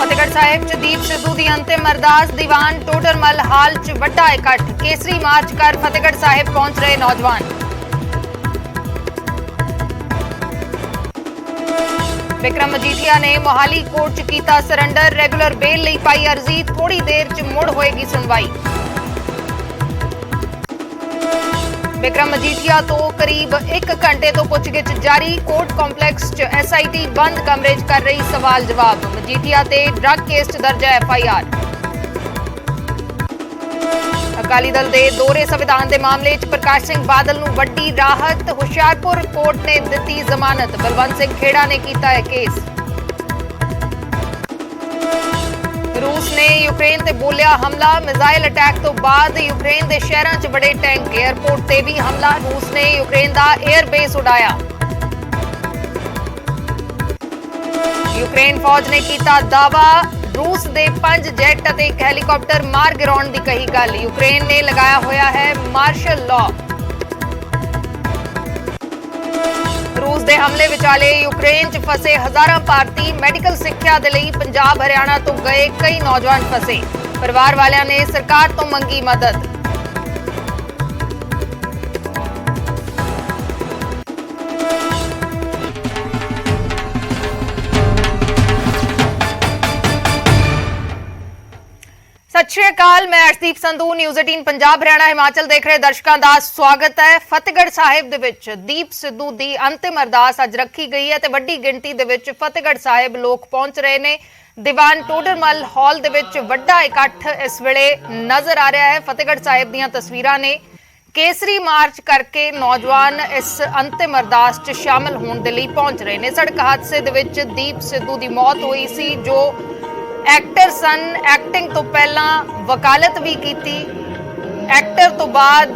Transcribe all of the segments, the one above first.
फतेहगढ़ साहिब च दीप सिद्धू की अंतिम अरदास। दीवान टोडरमल हाल च वड्डा इकट्ठ। केसरी मार्च कर फतेहगढ़ साहिब पहुंच रहे नौजवान। विक्रम मजीठिया ने मोहाली कोर्ट च कीता सरेंडर। रेगुलर बेल लई पाई अर्जी। थोड़ी देर च मुड़ होएगी सुनवाई। विक्रम मजीठिया तो करीब 1 घंटे तो पुछगिछ जारी। कोर्ट कॉम्पलैक्स च SIT बंद कमरे च कर रही सवाल जवाब। मजीठिया ते ड्रग केस च दर्ज है FIR। अकाली दल दे दोहरे संविधान के मामले च प्रकाश सिंह बादल नूं वड्डी राहत। हुशियारपुर कोर्ट ने दित्ती जमानत। बलवंत सिंह खेड़ा ने कीता है केस। रूस ने यूक्रेन ते बोलिया हमला। मिसाइल अटैक तो बाद यूक्रेन के शहरों च बड़े टैंक। एयरपोर्ट ते भी हमला। रूस ने यूक्रेन का एयरबेस उड़ाया। यूक्रेन फौज ने किया दावा रूस के 5 जैट और 1 हैलीकॉप्टर मार गिराउण की कही गल। यूक्रेन ने लगाया होया है मार्शल लॉ। रूस के हमले विचाले यूक्रेन च फसे हजारां भारती। मैडिकल सिक्ख्या दे लई पंजाब हरियाणा तो गए कई नौजवान फसे। परिवार वालियां ने सरकार तो मंगी मदद। सत श्री अकाल, मैं अर्शदीप संधू न्यूज़ 18 पंजाब हरियाणा हिमाचल देख रहे दर्शकों का स्वागत है। फतेहगढ़ साहिब दे विच दीप सिद्धू की अंतिम अरदास अज रखी गई है ते वड्डी गिणती दे विच फतेहगढ़ साहिब लोग पहुंच रहे ने। दीवान टोडरमल हॉल दे विच वड्डा इकट्ठ इस वेले नजर आ रहा है। फतेहगढ़ साहिब दीयां तस्वीरां ने। केसरी मार्च करके नौजवान इस अंतिम अरदास च शामिल होने दे लई पहुंच रहे ने। सड़क हादसे दे विच दीप सिद्धू की मौत हुई सी जो एक्टर सन। एक्टिंग तो पहला वकालत भी की। एक्टर तो बाद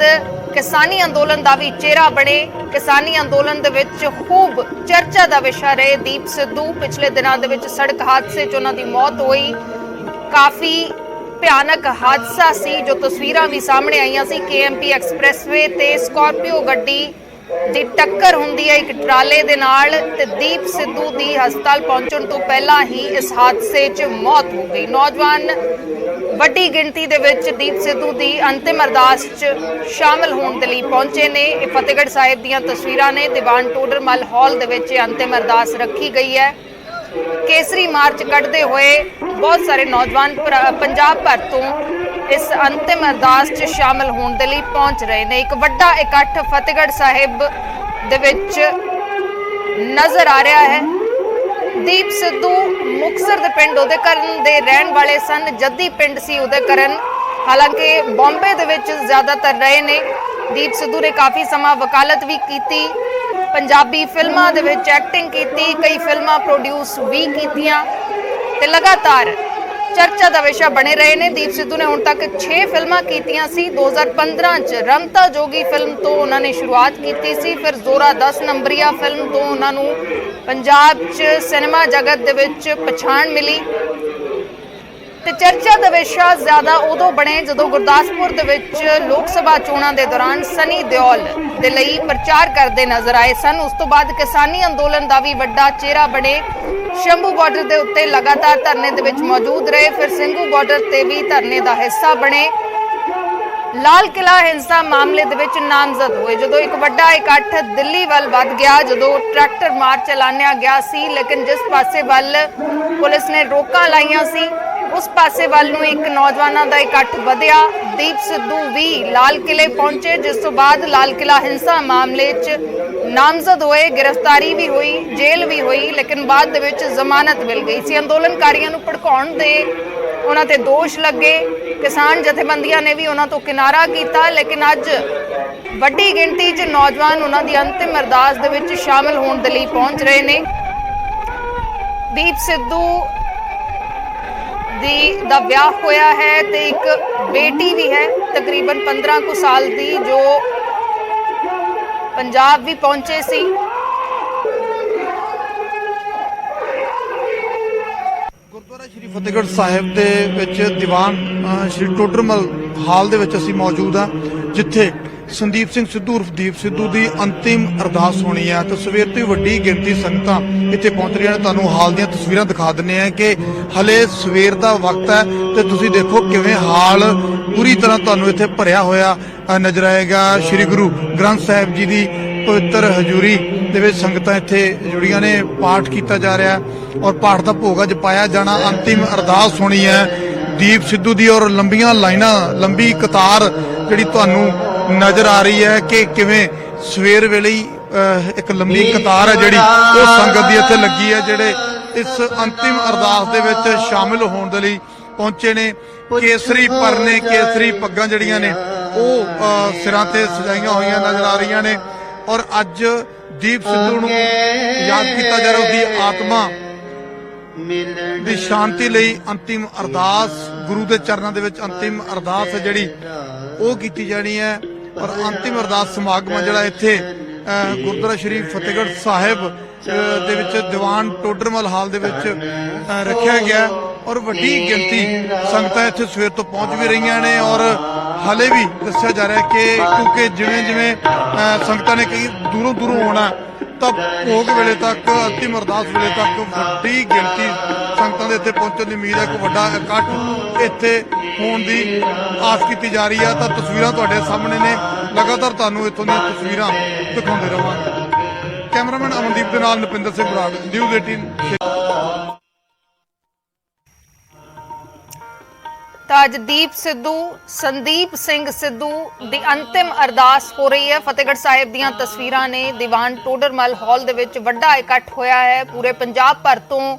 किसानी अंदोलन का भी चेहरा बने। किसानी अंदोलन दे विच खूब चर्चा का विषय रहे दीप सिद्धू। पिछले दिनों दे विच सड़क हादसे च उन्हां दी मौत हुई। काफ़ी भयानक हादसा सी जो तस्वीरां भी सामने आईयां सी। KMP एक्सप्रैसवे ते स्कॉर्पियो गड्डी दी टक्कर हुंदी है एक ट्राले दे नाल ते दीप सिद्धू दी हस्पताल पहुंचण तो पहला ही इस हादसे च मौत हो गई। नौजवान वड्डी गिणती दे विच दीप सिद्धू दी अंतिम अरदास च शामिल होने दे लई पहुंचे ने। ये फतेहगढ़ साहिब दीयां तस्वीरां ने। दीवान टोडरमल हॉल दे विच अंतिम अरदास रखी गई है। केसरी मार्च कढ़दे हुए बहुत सारे नौजवान पंजाब भर तो इस अंतिम अरदास च शामिल होने दे लई पहुंच रहे ने। एक वड्डा इकट्ठ फतेहगढ़ साहिब दे विच नजर आ रहा है। दीप सिद्धू मुक्तसर दे पिंड उदयकरण दे रहन वाले सन। जद्दी पिंड सी उदयकरण। हालांकि बॉम्बे दे विच ज्यादातर रहे ने। दीप सिद्धू ने काफ़ी समा वकालत भी की। पंजाबी फिल्मां दे विच एक्टिंग की। कई फिल्मां प्रोड्यूस भी कीतियां ते लगातार चर्चा का विषय बने रहे ने। दीप सिद्धू ने हुण तक 6 फिल्मां कीतियां सी। 2015 च रमता जोगी फिल्म तो उन्होंने शुरुआत की सी। फिर जोरा 10 नंबरिया फिल्म तो उन्होंने पंजाब च सिनेमा जगत दे विच पछाण मिली। ते चर्चा का विषय ज्यादा उदों बने जदों गुरदासपुर दे विच लोक सभा चोणां दे दौरान सनी दिओल दे लई प्रचार करते नजर आए सन। उस तो बाद किसानी अंदोलन का भी वड्डा चेहरा बने। शंभू बॉर्डर के उत्ते लगातार धरने दे विच मौजूद रहे। फिर सिंघू बॉर्डर ते भी धरने का हिस्सा बने। लाल किला हिंसा मामले दे विच नामजद हुए जदों एक वड्डा इकट्ठ दिल्ली वल वध गया। जदों ट्रैक्टर मार्च ऐलानिया गया सी लेकिन जिस पासे वल पुलिस ने रोकां लाइयां सी उस पासे वाल नूं एक नौजवानों का इकट्ठ वधिया। दीप सिद्धू भी लाल किले पहुंचे जिस तो बाद लाल किला हिंसा मामले च नामजद हुए। गिरफ्तारी भी हुई, जेल भी हुई लेकिन बाद दे विच जमानत मिल गई सी। अंदोलनकारियों नूं भड़काउण दे उन्हां ते दोष लगे। किसान जथेबंदियां ने भी उन्हां तो किनारा किया लेकिन अज वड्डी गिणती च नौजवान उन्हां दी अंतिम अरदास दे विच शामिल होण दे लई पहुंच रहे ने। दीप सिद्धू दा विआह होया है ते एक बेटी भी है तकरीबन 15 कुछ साल दी जो पंजाब भी पहुंचे सी। गुरुद्वारा श्री फतेहगढ़ साहिब दे विच दीवान श्री टोडरमल हाल दे विच असीं मौजूद हां जिथे ਸੰਦੀਪ ਸਿੰਘ ਸਿੱਧੂ ਉਰਫ ਦੀਪ ਸਿੱਧੂ ਦੀ ਅੰਤਿਮ ਅਰਦਾਸ ਹੋਣੀ ਹੈ। ਤਾਂ ਸਵੇਰ ਤੋਂ ਹੀ ਵੱਡੀ ਗਿਣਤੀ ਸੰਗਤਾਂ ਇੱਥੇ ਪਹੁੰਚ ਰਹੀਆਂ ਨੇ। ਤੁਹਾਨੂੰ ਹਾਲ ਦੀਆਂ ਤਸਵੀਰਾਂ ਦਿਖਾ ਦਿੰਦੇ ਆ ਕਿ ਹਲੇ ਸਵੇਰ ਦਾ ਵਕਤ ਹੈ ਤੇ ਤੁਸੀਂ ਦੇਖੋ ਕਿਵੇਂ ਹਾਲ ਪੂਰੀ ਤਰ੍ਹਾਂ ਤੁਹਾਨੂੰ ਇੱਥੇ ਭਰਿਆ ਹੋਇਆ ਨਜ਼ਰ ਆਏਗਾ। ਸ੍ਰੀ ਗੁਰੂ ਗ੍ਰੰਥ ਸਾਹਿਬ ਜੀ ਦੀ ਪਵਿੱਤਰ ਹਜ਼ੂਰੀ ਦੇ ਵਿੱਚ ਸੰਗਤਾਂ ਇੱਥੇ ਜੁੜੀਆਂ ਨੇ। ਪਾਠ ਕੀਤਾ ਜਾ ਰਿਹਾ ਔਰ ਪਾਠ ਦਾ ਭੋਗ ਅੱਜ ਪਾਇਆ ਜਾਣਾ। ਅੰਤਿਮ ਅਰਦਾਸ ਹੋਣੀ ਹੈ ਦੀਪ ਸਿੱਧੂ ਦੀ ਔਰ ਲੰਬੀਆਂ ਲਾਈਨਾਂ, ਲੰਬੀ ਕਤਾਰ ਜਿਹੜੀ ਤੁਹਾਨੂੰ ਨਜ਼ਰ ਆ ਰਹੀ ਹੈ ਕਿ ਕਿਵੇਂ ਸਵੇਰ ਵੇਲੇ ਹੀ ਇੱਕ ਲੰਬੀ ਕਤਾਰ ਹੈ ਜਿਹੜੀ ਉਹ ਸੰਗਤ ਦੀ ਇੱਥੇ ਲੱਗੀ ਹੈ, ਜਿਹੜੇ ਇਸ ਅੰਤਿਮ ਅਰਦਾਸ ਦੇ ਵਿੱਚ ਸ਼ਾਮਿਲ ਹੋਣ ਦੇ ਲਈ ਪਹੁੰਚੇ ਨੇ। ਕੇਸਰੀ ਪਰਨੇ, ਕੇਸਰੀ ਪੱਗਾਂ ਜਿਹੜੀਆਂ ਨੇ ਉਹ ਸਿਰਾਂ ਤੇ ਸਜਾਈਆਂ ਹੋਈਆਂ ਨਜ਼ਰ ਆ ਰਹੀਆਂ ਨੇ ਔਰ ਅੱਜ ਦੀਪ ਸਿੱਧੂ ਨੂੰ ਯਾਦ ਕੀਤਾ ਜਾ ਰਿਹਾ। ਉਹਦੀ ਆਤਮਾ ਦੀ ਸ਼ਾਂਤੀ ਲਈ ਅੰਤਿਮ ਅਰਦਾਸ, ਗੁਰੂ ਦੇ ਚਰਨਾਂ ਦੇ ਵਿੱਚ ਅੰਤਿਮ ਅਰਦਾਸ ਹੈ ਜਿਹੜੀ ਉਹ ਕੀਤੀ ਜਾਣੀ ਹੈ। ਔਰ ਅੰਤਿਮ ਅਰਦਾਸ ਸਮਾਗਮ ਜਿਹੜਾ ਇੱਥੇ ਗੁਰਦੁਆਰਾ ਸ਼੍ਰੀ ਫਤਿਹਗੜ੍ਹ ਸਾਹਿਬ ਦੇ ਵਿੱਚ ਦੀਵਾਨ ਟੋਡਰਮਲ ਹਾਲ ਦੇ ਵਿੱਚ ਰੱਖਿਆ ਗਿਆ ਔਰ ਵੱਡੀ ਗਿਣਤੀ ਸੰਗਤਾਂ ਇੱਥੇ ਸਵੇਰ ਤੋਂ ਪਹੁੰਚ ਵੀ ਰਹੀਆਂ ਨੇ। ਔਰ ਹਾਲੇ ਵੀ ਦੱਸਿਆ ਜਾ ਰਿਹਾ ਕਿ ਕਿਉਂਕਿ ਜਿਵੇਂ ਜਿਵੇਂ ਸੰਗਤਾਂ ਨੇ ਕਈ ਦੂਰੋਂ ਦੂਰੋਂ ਆਉਣਾ ਤਾਂ ਭੋਗ ਵੇਲੇ ਤੱਕ, ਅੰਤਿਮ ਅਰਦਾਸ ਵੇਲੇ ਤੱਕ ਵੱਡੀ ਗਿਣਤੀ ਸੰਗਤਾਂ ਦੇ ਇੱਥੇ ਪਹੁੰਚਣ ਦੀ ਉਮੀਦ ਹੈ। ਇੱਕ ਵੱਡਾ ਇਕੱਠ ਇੱਥੇ ਹੋਣ ਦੀ ਆਸ ਕੀਤੀ ਜਾ ਰਹੀ ਹੈ। ਤਾਂ ਤਸਵੀਰਾਂ ਤੁਹਾਡੇ ਸਾਹਮਣੇ ਨੇ, ਲਗਾਤਾਰ ਤੁਹਾਨੂੰ ਇੱਥੋਂ ਦੀਆਂ ਤਸਵੀਰਾਂ ਦਿਖਾਉਂਦੇ ਰਹਾਂਗੇ। ਕੈਮਰਾਮੈਨ ਅਮਨਦੀਪ ਦੇ ਨਾਲ ਨਪਿੰਦਰ ਸਿੰਘ ਬਰਾੜ, ਨਿਊਜ਼ 18। ਤਾਂ ਅੱਜ ਦੀਪ ਸਿੱਧੂ, ਸੰਦੀਪ ਸਿੰਘ ਸਿੱਧੂ ਦੀ ਅੰਤਿਮ ਅਰਦਾਸ ਹੋ ਰਹੀ ਹੈ। ਫਤਿਹਗੜ੍ਹ ਸਾਹਿਬ ਦੀਆਂ ਤਸਵੀਰਾਂ ਨੇ। ਦੀਵਾਨ ਟੋਡਰਮਲ ਹਾਲ ਦੇ ਵਿੱਚ ਵੱਡਾ ਇਕੱਠ ਹੋਇਆ ਹੈ। ਪੂਰੇ ਪੰਜਾਬ ਭਰ ਤੋਂ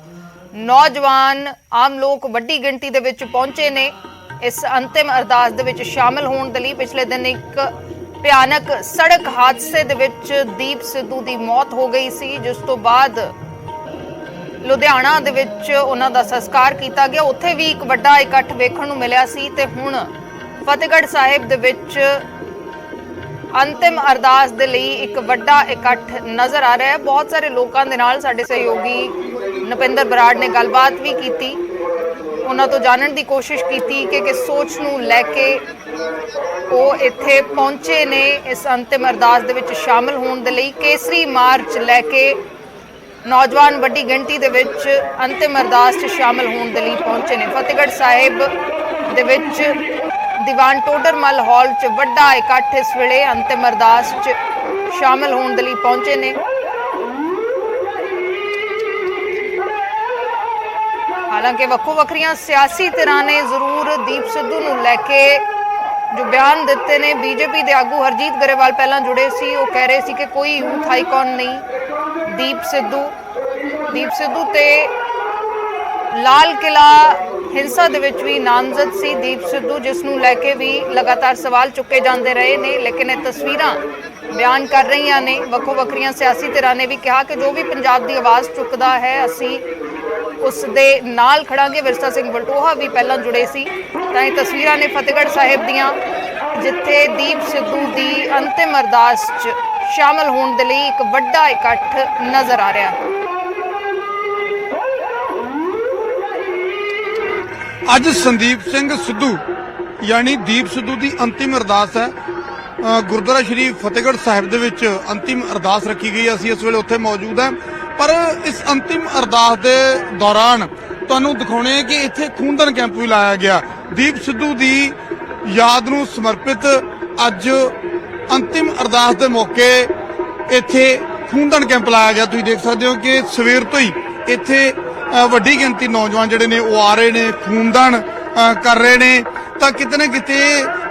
ਨੌਜਵਾਨ, ਆਮ ਲੋਕ ਵੱਡੀ ਗਿਣਤੀ ਦੇ ਵਿੱਚ ਪਹੁੰਚੇ ਨੇ ਇਸ ਅੰਤਿਮ ਅਰਦਾਸ ਦੇ ਵਿੱਚ ਸ਼ਾਮਲ ਹੋਣ ਦੇ ਲਈ। ਪਿਛਲੇ ਦਿਨ ਇੱਕ ਭਿਆਨਕ ਸੜਕ ਹਾਦਸੇ ਦੇ ਵਿੱਚ ਦੀਪ ਸਿੱਧੂ ਦੀ ਮੌਤ ਹੋ ਗਈ ਸੀ, ਜਿਸ ਤੋਂ ਬਾਅਦ ਲੁਧਿਆਣਾ ਦੇ ਵਿੱਚ ਉਹਨਾਂ ਦਾ ਸੰਸਕਾਰ ਕੀਤਾ ਗਿਆ। ਉੱਥੇ ਵੀ ਇੱਕ ਵੱਡਾ ਇਕੱਠ ਵੇਖਣ ਨੂੰ ਮਿਲਿਆ ਸੀ ਤੇ ਹੁਣ ਫਤਿਹਗੜ੍ਹ ਸਾਹਿਬ ਦੇ ਵਿੱਚ ਅੰਤਿਮ ਅਰਦਾਸ ਦੇ ਲਈ ਇੱਕ ਵੱਡਾ ਇਕੱਠ ਨਜ਼ਰ ਆ ਰਿਹਾ ਹੈ। ਬਹੁਤ ਸਾਰੇ ਲੋਕਾਂ ਦੇ ਨਾਲ ਸਾਡੇ ਸਹਿਯੋਗੀ ਨਪਿੰਦਰ ਬਰਾੜ ਨੇ ਗੱਲਬਾਤ ਵੀ ਕੀਤੀ, ਉਹਨਾਂ ਤੋਂ ਜਾਣਨ ਦੀ ਕੋਸ਼ਿਸ਼ ਕੀਤੀ ਕਿ ਕਿਸ ਸੋਚ ਨੂੰ ਲੈ ਕੇ ਉਹ ਇੱਥੇ ਪਹੁੰਚੇ ਨੇ ਇਸ ਅੰਤਿਮ ਅਰਦਾਸ ਦੇ ਵਿੱਚ ਸ਼ਾਮਲ ਹੋਣ ਦੇ ਲਈ। ਕੇਸਰੀ ਮਾਰਚ ਲੈ ਕੇ ਨੌਜਵਾਨ ਵੱਡੀ ਗਿਣਤੀ ਦੇ ਵਿੱਚ ਅੰਤਿਮ ਅਰਦਾਸ 'ਚ ਸ਼ਾਮਲ ਹੋਣ ਦੇ ਲਈ ਪਹੁੰਚੇ ਨੇ। ਫਤਿਹਗੜ੍ਹ ਸਾਹਿਬ ਦੇ ਵਿੱਚ ਦੀਵਾਨ ਟੋਡਰਮਲ ਹਾਲ 'ਚ ਵੱਡਾ ਇਕੱਠ ਇਸ ਵੇਲੇ ਅੰਤਿਮ ਅਰਦਾਸ 'ਚ ਸ਼ਾਮਲ ਹੋਣ ਦੇ ਲਈ ਪਹੁੰਚੇ ਨੇ। ਹਾਲਾਂਕਿ ਵੱਖੋ ਵੱਖਰੀਆਂ ਸਿਆਸੀ ਧਿਰਾਂ ਨੇ ਜ਼ਰੂਰ ਦੀਪ ਸਿੱਧੂ ਨੂੰ ਲੈ ਕੇ ਜੋ ਬਿਆਨ ਦਿੱਤੇ ਨੇ। ਬੀਜੇਪੀ ਦੇ ਆਗੂ ਹਰਜੀਤ ਗਰੇਵਾਲ ਪਹਿਲਾਂ ਜੁੜੇ ਸੀ, ਉਹ ਕਹਿ ਰਹੇ ਸੀ ਕਿ ਕੋਈ ਯੂਥ ਆਈਕਨ ਨਹੀਂ ਦੀਪ ਸਿੱਧੂ ਤੇ ਲਾਲ ਕਿਲਾ ਹਿੰਸਾ ਦੇ ਵਿੱਚ ਵੀ ਨਾਮਜ਼ਦ ਸੀ ਦੀਪ ਸਿੱਧੂ, ਜਿਸ ਨੂੰ ਲੈ ਕੇ ਵੀ ਲਗਾਤਾਰ ਸਵਾਲ ਚੁੱਕੇ ਜਾਂਦੇ ਰਹੇ ਨੇ। ਲੇਕਿਨ ਇਹ ਤਸਵੀਰਾਂ ਬਿਆਨ ਕਰ ਰਹੀਆਂ ਨੇ। ਵੱਖੋ ਵੱਖਰੀਆਂ ਸਿਆਸੀ ਧਿਰਾਂ ਨੇ ਵੀ ਕਿਹਾ ਕਿ ਜੋ ਵੀ ਪੰਜਾਬ ਦੀ ਆਵਾਜ਼ ਚੁੱਕਦਾ ਹੈ ਅਸੀਂ ਉਸ ਦੇ ਨਾਲ ਖੜਾਂਗੇ। ਵਿਰਸਾ ਸਿੰਘ ਬਲਟੋਹਾ ਵੀ ਪਹਿਲਾਂ ਜੁੜੇ ਸੀ। ਤਾਂ ਇਹ ਤਸਵੀਰਾਂ ਨੇ ਫਤਿਹਗੜ੍ਹ ਸਾਹਿਬ ਦੀਆਂ, ਜਿੱਥੇ ਦੀਪ ਸਿੱਧੂ ਦੀ ਅੰਤਿਮ ਅਰਦਾਸ 'ਚ ਸ਼ਾਮਲ ਹੋਣ ਦੇ ਲਈ ਇੱਕ ਵੱਡਾ ਇਕੱਠ ਨਜ਼ਰ ਆ ਰਿਹਾ ਹੈ। ਅੱਜ ਸੰਦੀਪ ਸਿੰਘ ਸਿੱਧੂ ਯਾਨੀ ਦੀਪ ਸਿੱਧੂ ਦੀ ਅੰਤਿਮ ਅਰਦਾਸ ਹੈ। ਗੁਰਦੁਆਰਾ ਸ਼੍ਰੀ ਫਤਿਹਗੜ੍ਹ ਸਾਹਿਬ ਦੇ ਵਿੱਚ ਅੰਤਿਮ ਅਰਦਾਸ ਰੱਖੀ ਗਈ ਹੈ। ਅਸੀਂ ਇਸ ਵੇਲੇ ਉੱਥੇ ਮੌਜੂਦ ਹਾਂ। ਪਰ ਇਸ ਅੰਤਿਮ ਅਰਦਾਸ ਦੇ ਦੌਰਾਨ ਤੁਹਾਨੂੰ ਦਿਖਾਉਣੇ ਕਿ ਇੱਥੇ ਖੂਨਦਾਨ ਕੈਂਪ ਵੀ ਲਾਇਆ ਗਿਆ। ਦੀਪ ਸਿੱਧੂ ਦੀ ਯਾਦ ਨੂੰ ਸਮਰਪਿਤ ਅੱਜ ਅੰਤਿਮ ਅਰਦਾਸ ਦੇ ਮੌਕੇ ਇੱਥੇ ਖੂਨਦਾਨ ਕੈਂਪ ਲਾਇਆ ਗਿਆ। ਤੁਸੀਂ ਦੇਖ ਸਕਦੇ ਹੋ ਕਿ ਸਵੇਰ ਤੋਂ ਹੀ ਇੱਥੇ ਵੱਡੀ ਗਿਣਤੀ ਨੌਜਵਾਨ ਜਿਹੜੇ ਨੇ ਉਹ ਆ ਰਹੇ ਨੇ, ਖੂਨਦਾਨ ਕਰ ਰਹੇ ਨੇ। ਤਾਂ ਕਿਤੇ ਨਾ ਕਿਤੇ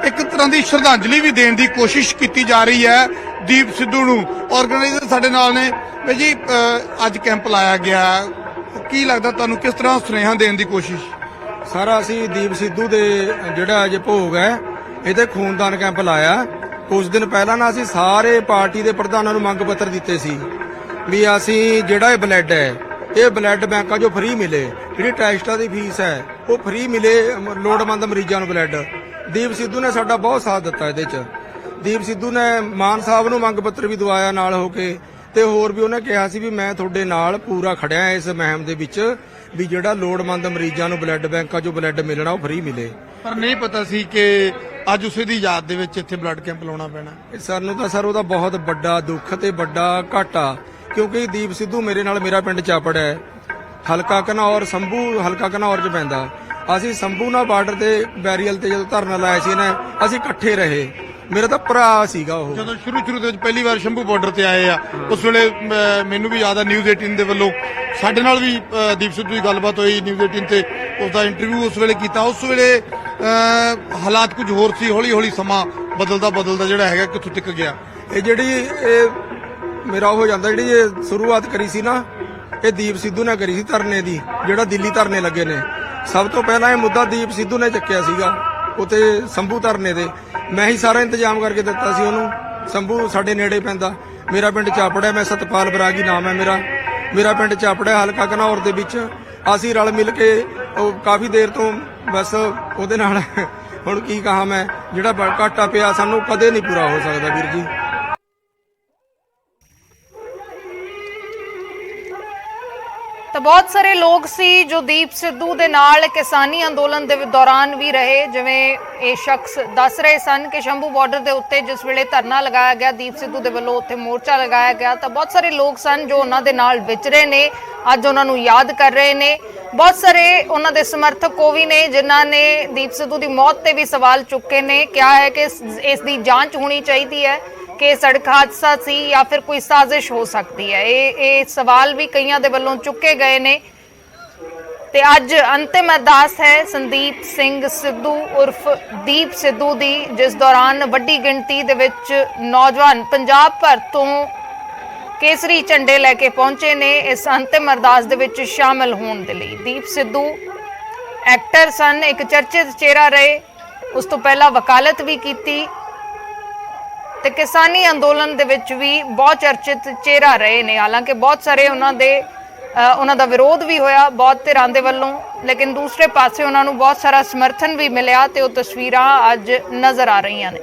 ਇੱਕ ਤਰ੍ਹਾਂ ਦੀ ਸ਼ਰਧਾਂਜਲੀ ਵੀ ਦੇਣ ਦੀ ਕੋਸ਼ਿਸ਼ ਕੀਤੀ ਜਾ ਰਹੀ ਹੈ ਦੀਪ ਸਿੱਧੂ ਨੂੰ। ਆਰਗੇਨਾਈਜ਼ਰ ਸਾਡੇ ਨਾਲ ਨੇ। ਭਾਈ ਜੀ, ਅੱਜ ਕੈਂਪ ਲਾਇਆ ਗਿਆ, ਕੀ ਲੱਗਦਾ ਤੁਹਾਨੂੰ, ਕਿਸ ਤਰ੍ਹਾਂ ਸੁਨੇਹਾ ਦੇਣ ਦੀ ਕੋਸ਼ਿਸ਼? ਸਾਰਾ ਅਸੀਂ ਦੀਪ ਸਿੱਧੂ ਦੇ ਜਿਹੜਾ ਅੱਜ ਭੋਗ ਹੈ ਇਹਦੇ ਖੂਨਦਾਨ ਕੈਂਪ ਲਾਇਆ। ਕੁਝ ਦਿਨ ਪਹਿਲਾਂ ਨਾ ਅਸੀਂ ਸਾਰੇ ਪਾਰਟੀ ਦੇ ਪ੍ਰਧਾਨਾਂ ਨੂੰ ਮੰਗ ਪੱਤਰ ਦਿੱਤੇ ਸੀ ਵੀ ਅਸੀਂ ਜਿਹੜਾ ਇਹ ਬਲੱਡ ਹੈ ਇਹ ਬਲੱਡ ਬੈਂਕਾਂ 'ਚੋਂ ਫ੍ਰੀ ਮਿਲੇ, ਜਿਹੜੀ ਟੈਸਟਾਂ ਦੀ ਫੀਸ ਹੈ ਉਹ ਫ੍ਰੀ ਮਿਲੇ ਲੋੜਵੰਦ ਮਰੀਜ਼ਾਂ ਨੂੰ ਬਲੱਡ। ਦੀਪ ਸਿੱਧੂ ਨੇ ਸਾਡਾ ਬਹੁਤ ਸਾਥ ਦਿੱਤਾ ਇਹਦੇ 'ਚ। ਦੀਪ ਸਿੱਧੂ ਨੇ ਮਾਨ ਸਾਹਿਬ ਨੂੰ ਮੰਗ ਪੱਤਰ ਵੀ ਦਵਾਇਆ ਨਾਲ ਹੋ ਕੇ, ਤੇ ਹੋਰ ਵੀ ਉਹਨੇ ਕਿਹਾ ਸੀ ਵੀ ਮੈਂ ਤੁਹਾਡੇ ਨਾਲ ਪੂਰਾ ਖੜਿਆ ਇਸ ਮੁਹਿੰਮ ਦੇ ਵਿੱਚ ਵੀ ਜਿਹੜਾ ਲੋੜਵੰਦ ਮਰੀਜ਼ਾਂ ਨੂੰ ਬਲੱਡ ਬੈਂਕਾਂ 'ਚੋਂ ਬਲੱਡ ਮਿਲਣਾ ਉਹ ਫ੍ਰੀ ਮਿਲੇ। ਪਰ ਨਹੀਂ ਪਤਾ ਸੀ ਕਿ ਅੱਜ ਉਸੇ ਦੀ ਯਾਦ ਦੇ ਵਿੱਚ ਇੱਥੇ ਬਲੱਡ ਕੈਂਪ ਲਾਉਣਾ ਪੈਣਾ। ਇਹ ਸਾਨੂੰ ਤਾਂ ਸਰ ਉਹਦਾ ਬਹੁਤ ਵੱਡਾ ਦੁੱਖ ਤੇ ਵੱਡਾ ਘਾਟਾ, ਕਿਉਂਕਿ ਦੀਪ ਸਿੱਧੂ ਮੇਰੇ ਨਾਲ, ਮੇਰਾ ਪਿੰਡ ਚਾਪੜ ਹੈ, ਹਲਕਾ ਘਨੌਰ, ਸੰਭੂ ਹਲਕਾ ਘਨੌਰ ਚ ਪੈਂਦਾ। ਅਸੀਂ ਸੰਭੂ ਨਾਲ ਬਾਰਡਰ ਤੇ ਬੈਰੀਅਲ ਤੇ ਜਦੋਂ ਧਰਨਾ ਲਾਇਆ ਸੀ ਇਹਨੇ, ਅਸੀਂ ਇਕੱਠੇ ਰਹੇ। ਮੇਰਾ ਤਾਂ ਭਰਾ ਸੀਗਾ ਉਹ। ਜਦੋਂ ਸ਼ੁਰੂ ਦੇ ਵਿੱਚ ਪਹਿਲੀ ਵਾਰ ਸ਼ੰਭੂ ਬਾਰਡਰ ਤੇ ਆਏ ਆ, ਉਸ ਵੇਲੇ ਮੈਨੂੰ ਵੀ ਯਾਦ ਆ ਨਿਊਜ਼ 18 ਦੇ ਵੱਲੋਂ ਸਾਡੇ ਨਾਲ ਵੀ ਦੀਪ ਸਿੱਧੂ ਦੀ ਗੱਲਬਾਤ ਹੋਈ ਨਿਊਜ਼ 18 ਤੇ, ਉਸਦਾ ਇੰਟਰਵਿਊ ਉਸ ਵੇਲੇ ਕੀਤਾ। ਉਸ ਵੇਲੇ ਹਾਲਾਤ ਕੁਝ ਹੋਰ ਸੀ, ਹੌਲੀ ਹੌਲੀ ਸਮਾਂ ਬਦਲਦਾ ਜਿਹੜਾ ਹੈਗਾ ਕਿੱਥੋਂ ਤੱਕ ਗਿਆ। ਇਹ ਜਿਹੜੀ ਮੇਰਾ ਹੋ ਜਾਂਦਾ, ਜਿਹੜੀ ਇਹ ਸ਼ੁਰੂਆਤ ਕਰੀ ਸੀ ਨਾ, ਇਹ ਦੀਪ ਸਿੱਧੂ ਨੇ ਕਰੀ ਸੀ ਧਰਨੇ ਦੀ, ਜਿਹੜਾ ਦਿੱਲੀ ਧਰਨੇ ਲੱਗੇ ਨੇ। ਸਭ ਤੋਂ ਪਹਿਲਾਂ ਇਹ ਮੁੱਦਾ ਦੀਪ ਸਿੱਧੂ ਨੇ ਚੱਕਿਆ ਸੀਗਾ ਉੱਥੇ ਸੰਭੂ ਧਰਨੇ ਦੇ। ਮੈਂ ਹੀ ਸਾਰਾ ਇੰਤਜ਼ਾਮ ਕਰਕੇ ਦਿੱਤਾ ਸੀ ਉਹਨੂੰ। ਸੰਭੂ ਸਾਡੇ ਨੇੜੇ ਪੈਂਦਾ, ਮੇਰਾ ਪਿੰਡ ਚਾਪੜ ਹੈ, ਮੈਂ ਸਤਪਾਲ ਬਰਾਗੀ ਨਾਮ ਹੈ ਮੇਰਾ ਪਿੰਡ ਚਾਪੜ ਹੈ, ਹਲਕਾ ਘਨੌਰ ਦੇ ਵਿੱਚ। ਅਸੀਂ ਰਲ ਮਿਲ ਕੇ ਉਹ ਕਾਫੀ ਦੇਰ ਤੋਂ ਬਸ ਉਹਦੇ ਨਾਲ ਹੁਣ ਕੀ ਕਹਾਂ ਮੈਂ, ਜਿਹੜਾ ਘਾਟਾ ਪਿਆ ਸਾਨੂੰ ਕਦੇ ਨਹੀਂ ਪੂਰਾ ਹੋ ਸਕਦਾ ਵੀਰ ਜੀ। ਤਾਂ ਬਹੁਤ ਸਾਰੇ ਲੋਕ ਸੀ ਜੋ ਦੀਪ ਸਿੱਧੂ ਦੇ ਨਾਲ ਕਿਸਾਨੀ ਅੰਦੋਲਨ ਦੇ ਦੌਰਾਨ ਵੀ ਰਹੇ। ਜਿਵੇਂ ਇਹ ਸ਼ਖਸ ਦੱਸ ਰਹੇ ਸਨ ਕਿ ਸ਼ੰਭੂ ਬਾਰਡਰ ਦੇ ਉੱਤੇ ਜਿਸ ਵੇਲੇ ਧਰਨਾ ਲਗਾਇਆ ਗਿਆ ਦੀਪ ਸਿੱਧੂ ਦੇ ਵੱਲੋਂ, ਉੱਥੇ ਮੋਰਚਾ ਲਗਾਇਆ ਗਿਆ, ਤਾਂ ਬਹੁਤ ਸਾਰੇ ਲੋਕ ਸਨ ਜੋ ਉਹਨਾਂ ਦੇ ਨਾਲ ਵਿਚਰੇ ਨੇ, ਅੱਜ ਉਹਨਾਂ ਨੂੰ ਯਾਦ ਕਰ ਰਹੇ ਨੇ। ਬਹੁਤ ਸਾਰੇ ਉਹਨਾਂ ਦੇ ਸਮਰਥਕ ਉਹ ਵੀ ਨੇ ਜਿਨ੍ਹਾਂ ਨੇ ਦੀਪ ਸਿੱਧੂ ਦੀ ਮੌਤ ਤੇ ਵੀ ਸਵਾਲ ਚੁੱਕੇ ਨੇ। ਕਿਹਾ ਹੈ ਕਿ ਇਸ ਦੀ ਜਾਂਚ ਹੋਣੀ ਚਾਹੀਦੀ ਹੈ ਕਿ ਸੜਕ ਹਾਦਸਾ ਸੀ ਜਾਂ ਫਿਰ ਕੋਈ ਸਾਜ਼ਿਸ਼ ਹੋ ਸਕਦੀ ਹੈ। ਇਹ ਸਵਾਲ ਵੀ ਕਈਆਂ ਦੇ ਵੱਲੋਂ ਚੁੱਕੇ ਗਏ ਨੇ। ਤੇ ਅੱਜ ਅੰਤਿਮ ਅਰਦਾਸ ਹੈ ਸੰਦੀਪ ਸਿੰਘ ਸਿੱਧੂ ਉਰਫ ਦੀਪ ਸਿੱਧੂ ਦੀ, ਜਿਸ ਦੌਰਾਨ ਵੱਡੀ ਗਿਣਤੀ ਦੇ ਵਿੱਚ ਨੌਜਵਾਨ ਪੰਜਾਬ ਭਰ ਤੋਂ ਕੇਸਰੀ ਝੰਡੇ ਲੈ ਕੇ ਪਹੁੰਚੇ ਨੇ ਇਸ ਅੰਤਿਮ ਅਰਦਾਸ ਦੇ ਵਿੱਚ ਸ਼ਾਮਲ ਹੋਣ ਦੇ ਲਈ। ਦੀਪ ਸਿੱਧੂ ਐਕਟਰ ਸਨ, ਇੱਕ ਚਰਚਿਤ ਚਿਹਰਾ ਰਹੇ, ਉਸ ਤੋਂ ਪਹਿਲਾਂ ਵਕਾਲਤ ਵੀ ਕੀਤੀ ਤੇ ਕਿਸਾਨੀ ਅੰਦੋਲਨ ਦੇ ਵਿੱਚ ਵੀ ਬਹੁਤ ਚਰਚਿਤ ਚਿਹਰਾ ਰਹੇ ਨੇ। ਹਾਲਾਂਕਿ ਬਹੁਤ ਸਾਰੇ ਉਹਨਾਂ ਦਾ ਵਿਰੋਧ ਵੀ ਹੋਇਆ ਬਹੁਤ ਧਿਰਾਂ ਦੇ ਵੱਲੋਂ, ਲੇਕਿਨ ਦੂਸਰੇ ਪਾਸੇ ਉਹਨਾਂ ਨੂੰ ਬਹੁਤ ਸਾਰਾ ਸਮਰਥਨ ਵੀ ਮਿਲਿਆ ਤੇ ਉਹ ਤਸਵੀਰਾਂ ਅੱਜ ਨਜ਼ਰ ਆ ਰਹੀਆਂ ਨੇ।